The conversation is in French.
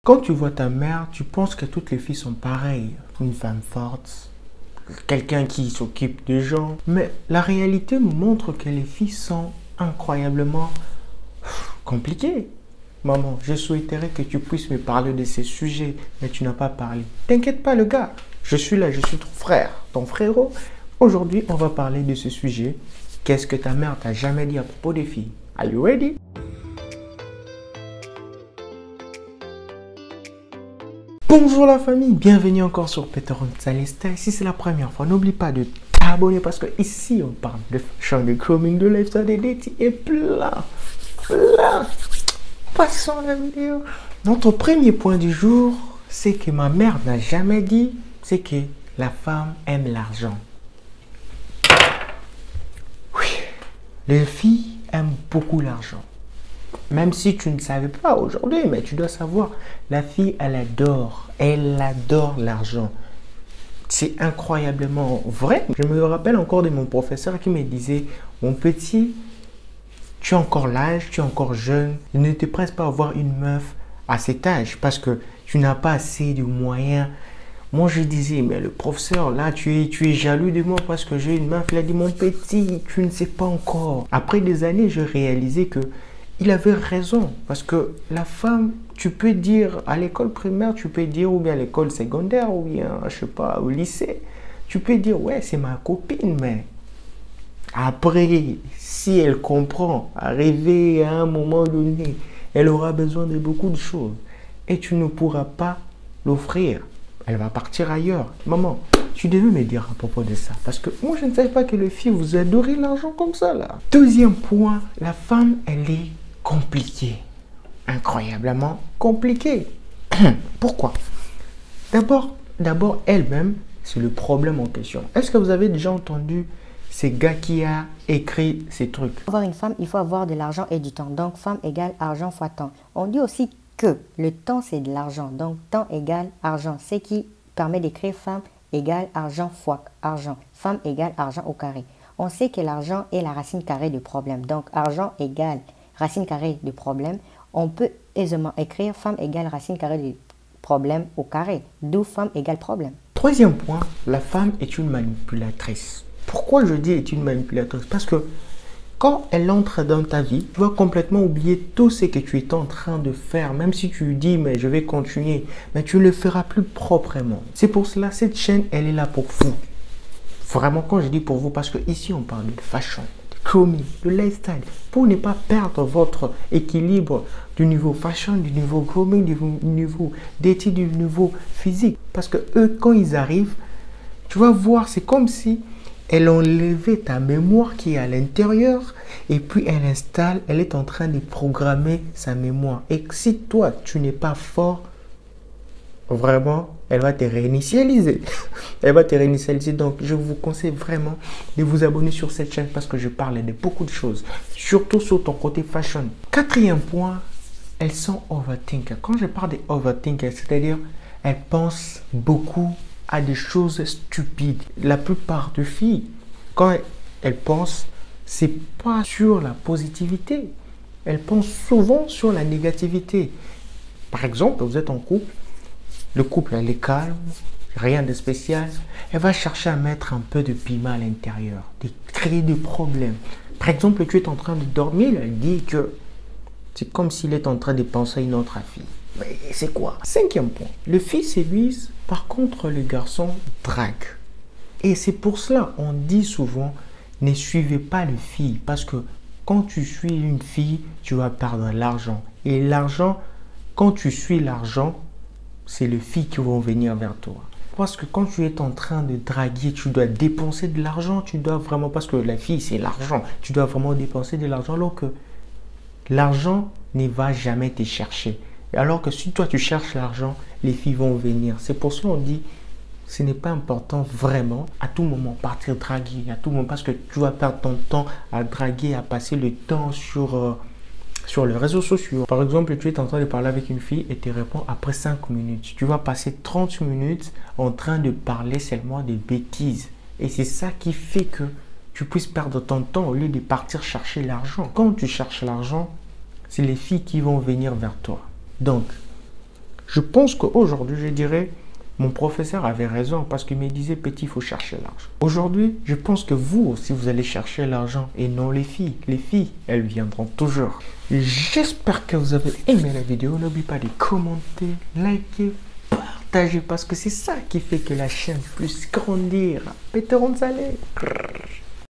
Quand tu vois ta mère, tu penses que toutes les filles sont pareilles. Une femme forte, quelqu'un qui s'occupe des gens. Mais la réalité nous montre que les filles sont incroyablement compliquées. Maman, je souhaiterais que tu puisses me parler de ces sujets, mais tu n'as pas parlé. T'inquiète pas, le gars. Je suis là, je suis ton frère, ton frérot. Aujourd'hui, on va parler de ce sujet. Qu'est-ce que ta mère t'a jamais dit à propos des filles? Are you ready? Bonjour la famille, bienvenue encore sur Peter Salista. Si c'est la première fois, n'oublie pas de t'abonner parce que ici on parle de fashion, de grooming, de lifestyle, de dating et plein. Passons la vidéo. Notre premier point du jour, c'est que ma mère n'a jamais dit, c'est que la femme aime l'argent. Oui, les filles aiment beaucoup l'argent. Même si tu ne savais pas aujourd'hui, mais tu dois savoir, la fille, elle adore l'argent. C'est incroyablement vrai. Je me rappelle encore de mon professeur qui me disait, mon petit, tu as encore l'âge, tu es encore jeune, ne te presse pas à avoir une meuf à cet âge parce que tu n'as pas assez de moyens. Moi, je disais, mais le professeur, là, tu es jaloux de moi parce que j'ai une meuf. Il a dit, mon petit, tu ne sais pas encore. Après des années, je réalisais que il avait raison, parce que la femme, tu peux dire à l'école primaire, tu peux dire, ou bien à l'école secondaire, ou bien, je sais pas, au lycée, tu peux dire, ouais, c'est ma copine, mais après, si elle comprend, arriver à un moment donné, elle aura besoin de beaucoup de choses, et tu ne pourras pas l'offrir. Elle va partir ailleurs. Maman, tu devais me dire à propos de ça. Parce que moi, je ne savais pas que les filles, vous adorez l'argent comme ça, là. Deuxième point, la femme, elle est compliquée. Incroyablement compliquée. Pourquoi? D'abord, elle-même, c'est le problème en question. Est-ce que vous avez déjà entendu ces gars qui a écrit ces trucs? Pour avoir une femme, il faut avoir de l'argent et du temps. Donc, femme égale argent fois temps. On dit aussi que le temps, c'est de l'argent. Donc, temps égale argent. Ce qui permet d'écrire femme égale argent fois argent. Femme égale argent au carré. On sait que l'argent est la racine carrée du problème. Donc, argent égale racine carrée du problème. On peut aisément écrire femme égale racine carrée du problème au carré. D'où femme égale problème. Troisième point, la femme est une manipulatrice. Pourquoi je dis est une manipulatrice? Parce que quand elle entre dans ta vie, tu vas complètement oublier tout ce que tu es en train de faire. Même si tu dis, mais je vais continuer, mais tu ne le feras plus proprement. C'est pour cela, cette chaîne, elle est là pour vous. Vraiment, quand je dis pour vous, parce que ici, on parle de fashion, de grooming, de lifestyle. Pour ne pas perdre votre équilibre du niveau fashion, du niveau grooming, du niveau dating, du niveau physique. Parce que eux, quand ils arrivent, tu vas voir, c'est comme si elle enlevait ta mémoire qui est à l'intérieur et puis elle est en train de programmer sa mémoire. Et si toi, tu n'es pas fort, vraiment, elle va te réinitialiser. Elle va te réinitialiser. Donc, je vous conseille vraiment de vous abonner sur cette chaîne parce que je parle de beaucoup de choses, surtout sur ton côté fashion. Quatrième point, elles sont overthinkers. Quand je parle de overthinkers, c'est-à-dire, elles pensent beaucoup à des choses stupides. La plupart des filles, quand elles pensent, c'est pas sur la positivité. Elles pensent souvent sur la négativité. Par exemple, vous êtes en couple, le couple elle est calme, rien de spécial. Elle va chercher à mettre un peu de piment à l'intérieur, de créer des problèmes. Par exemple, tu es en train de dormir, elle dit que c'est comme s'il est en train de penser à une autre fille. Mais c'est quoi? Cinquième point. Les filles séduisent, par contre, les garçons draguent. Et c'est pour cela, on dit souvent, ne suivez pas les filles. Parce que quand tu suis une fille, tu vas perdre l'argent. Et l'argent, quand tu suis l'argent, c'est les filles qui vont venir vers toi. Parce que quand tu es en train de draguer, tu dois dépenser de l'argent. Tu dois vraiment, parce que la fille, c'est l'argent. Tu dois vraiment dépenser de l'argent alors que l'argent ne va jamais te chercher. Alors que si toi tu cherches l'argent, les filles vont venir. C'est pour ça qu'on dit, ce n'est pas important vraiment à tout moment partir draguer, à tout moment, parce que tu vas perdre ton temps à draguer, à passer le temps sur les réseaux sociaux. Par exemple, tu es en train de parler avec une fille et te répond après 5 minutes. Tu vas passer 30 minutes en train de parler seulement des bêtises. Et c'est ça qui fait que tu puisses perdre ton temps au lieu de partir chercher l'argent. Quand tu cherches l'argent, c'est les filles qui vont venir vers toi. Donc, Je pense qu'aujourd'hui, je dirais, mon professeur avait raison parce qu'il me disait, petit, il faut chercher l'argent. Aujourd'hui, je pense que vous aussi, vous allez chercher l'argent et non les filles. Les filles, elles viendront toujours. J'espère que vous avez aimé la vidéo. N'oubliez pas de commenter, liker, partager parce que c'est ça qui fait que la chaîne puisse grandir. Péter Gonzalez.